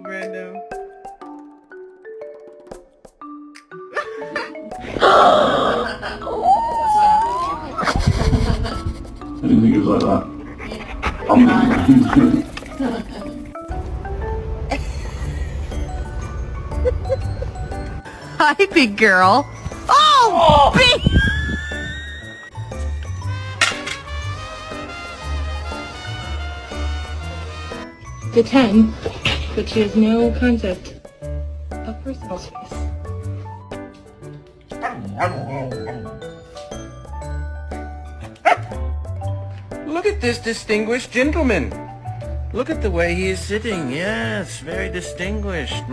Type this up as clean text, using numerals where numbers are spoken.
Random. I didn't think it was like that. Hi, big girl. Oh, big. The 10, but she has no concept of personal space. Look at this distinguished gentleman. Look at the way he is sitting. Yes, very distinguished.